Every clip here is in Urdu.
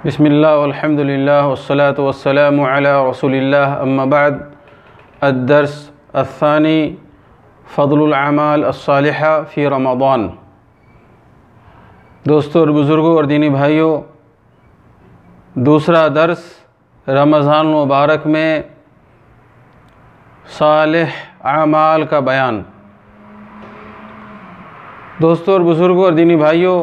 بسم اللہ والحمد للہ والصلاة والسلام علی رسول اللہ اما بعد الدرس الثانی فضل الاعمال الصالحہ فی رمضان۔ دوستوں اور بزرگوں اور دینی بھائیوں، دوسرا درس رمضان المبارک میں صالح اعمال کا بیان۔ دوستوں اور بزرگوں اور دینی بھائیوں،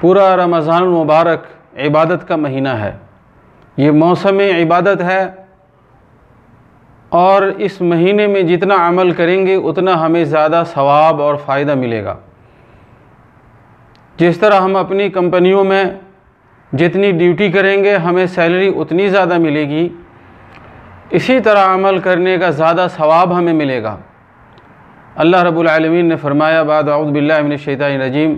پورا رمضان المبارک عبادت کا مہینہ ہے، یہ موسم عبادت ہے، اور اس مہینے میں جتنا عمل کریں گے اتنا ہمیں زیادہ ثواب اور فائدہ ملے گا۔ جس طرح ہم اپنی کمپنیوں میں جتنی ڈیوٹی کریں گے ہمیں سیلری اتنی زیادہ ملے گی، اسی طرح عمل کرنے کا زیادہ ثواب ہمیں ملے گا۔ اللہ رب العالمین نے فرمایا بعد اعوذ باللہ من الشیطان الرجیم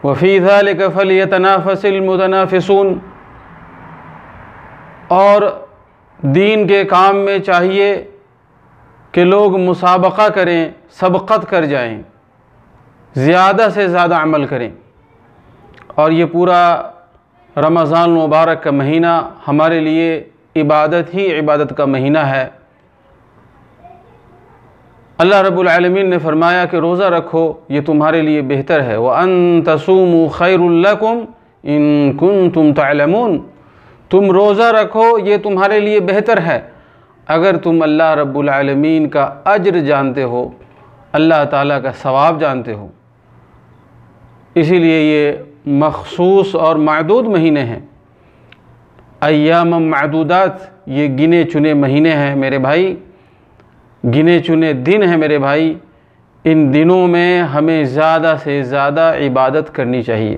وَفِي ذَلِكَ فَلْيَتَنَافَسِ الْمُتَنَافِسُونَ، اور دین کے کام میں چاہیے کہ لوگ مسابقہ کریں، سبقت کر جائیں، زیادہ سے زیادہ عمل کریں۔ اور یہ پورا رمضان المبارک کا مہینہ ہمارے لیے عبادت ہی عبادت کا مہینہ ہے۔ اللہ رب العالمین نے فرمایا کہ روزہ رکھو، یہ تمہارے لیے بہتر ہے۔ وَأَن تَصُومُوا خَيْرٌ لَكُمْ إِن كُنتُمْ تَعْلَمُونَ، تم روزہ رکھو یہ تمہارے لیے بہتر ہے اگر تم اللہ رب العالمین کا اجر جانتے ہو، اللہ تعالیٰ کا ثواب جانتے ہو۔ اسی لیے یہ مخصوص اور معدود مہینے ہیں، ایام معدودات، یہ گنے چنے مہینے ہیں میرے بھائی، گنے چنے دن ہیں میرے بھائی۔ ان دنوں میں ہمیں زیادہ سے زیادہ عبادت کرنی چاہیے۔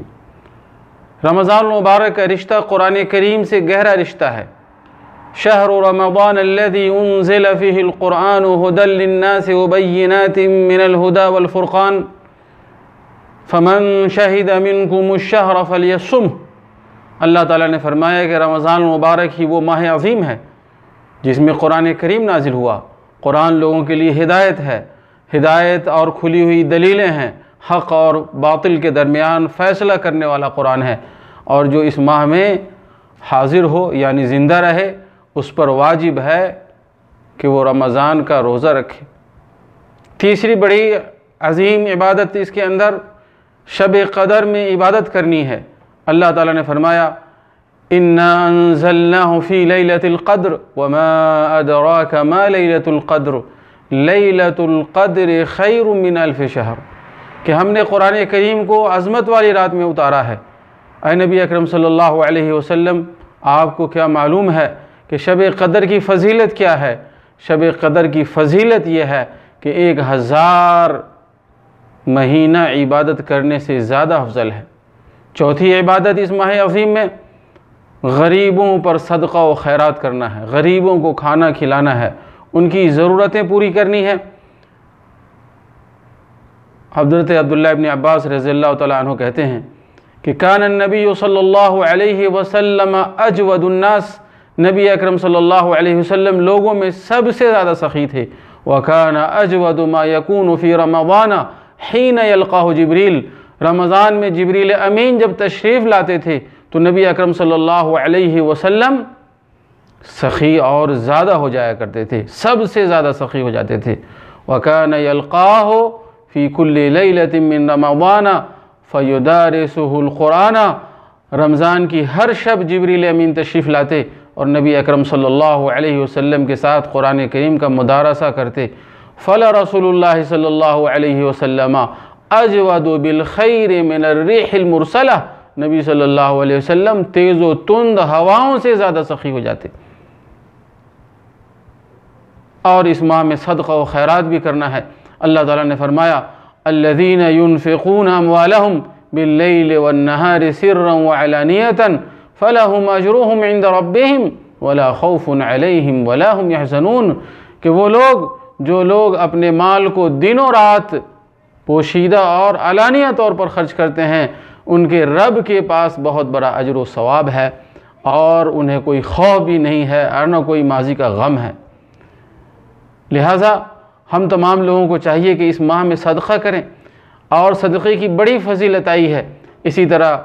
رمضان المبارک کا رشتہ قرآن کریم سے گہرا رشتہ ہے۔ شہر رمضان الذی انزل فیہ القرآن ھدی للناس وبینات من الھدی والفرقان فمن شہد منکم الشہر فلیصمہ۔ اللہ تعالیٰ نے فرمایا کہ رمضان المبارک ہی وہ ماہ عظیم ہے جس میں قرآن کریم نازل ہوا۔ قرآن لوگوں کے لیے ہدایت ہے، ہدایت اور کھلی ہوئی دلیلیں ہیں، حق اور باطل کے درمیان فیصلہ کرنے والا قرآن ہے، اور جو اس ماہ میں حاضر ہو یعنی زندہ رہے اس پر واجب ہے کہ وہ رمضان کا روزہ رکھے۔ تیسری بڑی عظیم عبادت اس کے اندر شب قدر میں عبادت کرنی ہے۔ اللہ تعالیٰ نے فرمایا إِنَّا أَنزَلْنَاهُ فِي لَيْلَةِ الْقَدْرِ وَمَا أَدْرَاكَ مَا لَيْلَةُ الْقَدْرِ لَيْلَةُ الْقَدْرِ خَيْرٌ مِّنَ أَلْفِ شَهْرٍ، کہ ہم نے قرآن کریم کو عظمت والی رات میں اتارا ہے۔ اے نبی اکرم صلی اللہ علیہ وسلم، آپ کو کیا معلوم ہے کہ شب قدر کی فضیلت کیا ہے؟ شب قدر کی فضیلت یہ ہے کہ 1000 مہینہ عبادت کرنے سے زیادہ افضل ہے۔ چوتھی عبادت اس ماہ عظیم میں غریبوں پر صدقہ و خیرات کرنا ہے، غریبوں کو کھانا کھلانا ہے، ان کی ضرورتیں پوری کرنی ہے۔ حضرت عبداللہ ابن عباس رضی اللہ تعالیٰ عنہ کہتے ہیں کہ کان النبی صلی اللہ علیہ وسلم اجود الناس، نبی اکرم صلی اللہ علیہ وسلم لوگوں میں سب سے زیادہ سخی تھے۔ وَكَانَ أَجْوَدُ مَا يَكُونُ فِي رَمَضَانَ حِينَ يَلْقَاهُ جِبْرِيلُ، رمضان میں جبریل امین جب تشریف لاتے تھے تو نبی اکرم صلی اللہ علیہ وسلم سخی اور زیادہ ہو جایا کرتے تھے، سب سے زیادہ سخی ہو جاتے تھے۔ وَكَانَ يَلْقَاهُ فِي كُلِّ لَيْلَةٍ مِّن رَمَضَانَ فَيُدَارِسُهُ الْقُرْآنَ، رمضان کی ہر شب جبریل امین تشریف لاتے اور نبی اکرم صلی اللہ علیہ وسلم کے ساتھ قرآن کریم کا مدارسہ کرتے۔ فَلَرَسُولُ اللَّهِ صلی اللہ علیہ وسلم اجود بالخیر من الريح المرسلہ، نبی صلی اللہ علیہ وسلم تیز و تند ہواؤں سے زیادہ سخی ہو جاتے۔ اور اس ماہ میں صدقہ و خیرات بھی کرنا ہے۔ اللہ تعالیٰ نے فرمایا الذین ينفقون اموالهم باللیل والنہار سرا وعلانیة فلهم اجرهم عند ربهم ولا خوف علیہم ولا هم يحزنون، کہ وہ لوگ جو لوگ اپنے مال کو دن و رات پوشیدہ اور علانیہ طور پر خرچ کرتے ہیں ان کے رب کے پاس بہت بڑا اجر و ثواب ہے، اور انہیں کوئی خوف بھی نہیں ہے اور نہ کوئی ماضی کا غم ہے۔ لہٰذا ہم تمام لوگوں کو چاہیے کہ اس ماہ میں صدقہ کریں، اور صدقے کی بڑی فضیلت آئی ہے۔ اسی طرح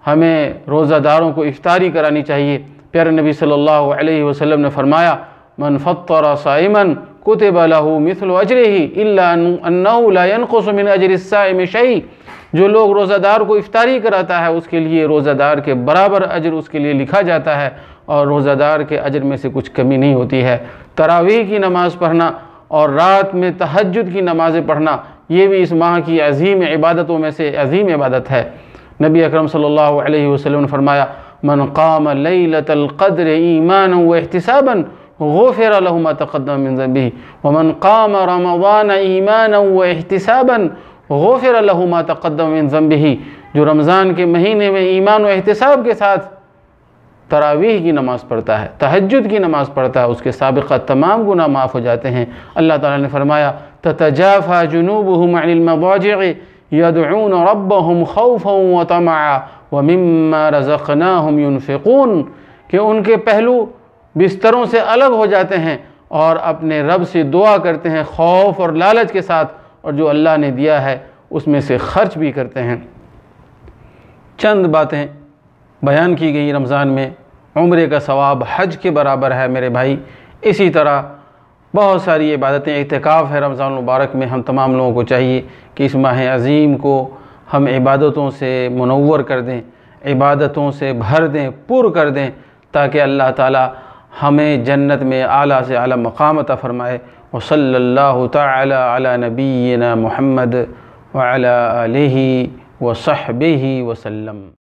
ہمیں روزہ داروں کو افطاری کرانی چاہیے۔ پیارے نبی صلی اللہ علیہ وسلم نے فرمایا من فطر صائما کتب له مثل اجرہ الا انہ لا ينقص من اجر الصائم شیء، جو لوگ روزہ دار کو افطاری کراتا ہے اس کے لیے روزہ دار کے برابر اجر اس کے لیے لکھا جاتا ہے، اور روزہ دار کے اجر میں سے کچھ کمی نہیں ہوتی ہے۔ تراویح کی نماز پڑھنا اور رات میں تہجد کی نمازیں پڑھنا یہ بھی اس ماہ کی عظیم عبادتوں میں سے عظیم عبادت ہے۔ نبی اکرم صلی اللہ علیہ وسلم نے فرمایا من قام لیلۃ القدر ایمانا واحتسابا غفر له ما تقدم من ذنبه ومن قام رمضان ایمانا واحتسابا غفر له ما تقدم من ذنبه، جو رمضان کے مہینے میں ایمان و احتساب کے ساتھ تراویح کی نماز پڑھتا ہے، تہجد کی نماز پڑھتا ہے، اس کے سابقہ تمام گناہ معاف ہو جاتے ہیں۔ اللہ تعالیٰ نے فرمایا تتجافى جنوبهم عن المضاجع يدعون ربهم خوفا وطمعا ومما رزقناهم ينفقون، کہ ان کے پہلو بستروں سے الگ ہو جاتے ہیں اور اپنے رب سے دعا کرتے ہیں خوف اور لالچ کے ساتھ، اور جو اللہ نے دیا ہے اس میں سے خرچ بھی کرتے ہیں۔ چند باتیں بیان کی گئی رمضان میں، عمرے کا ثواب حج کے برابر ہے میرے بھائی۔ اسی طرح بہت ساری عبادتیں، اعتکاف ہے رمضان المبارک میں، ہم تمام لوگوں کو چاہیے کہ اس ماہ عظیم کو ہم عبادتوں سے منور کر دیں، عبادتوں سے بھر دیں، پر کر دیں، تاکہ اللہ تعالی ہمیں جنت میں اعلیٰ سے اعلیٰ مقام عطا فرمائے۔ وصلی اللہ تعالی علی نبینا محمد وعلی آلہ وصحبہ وسلم۔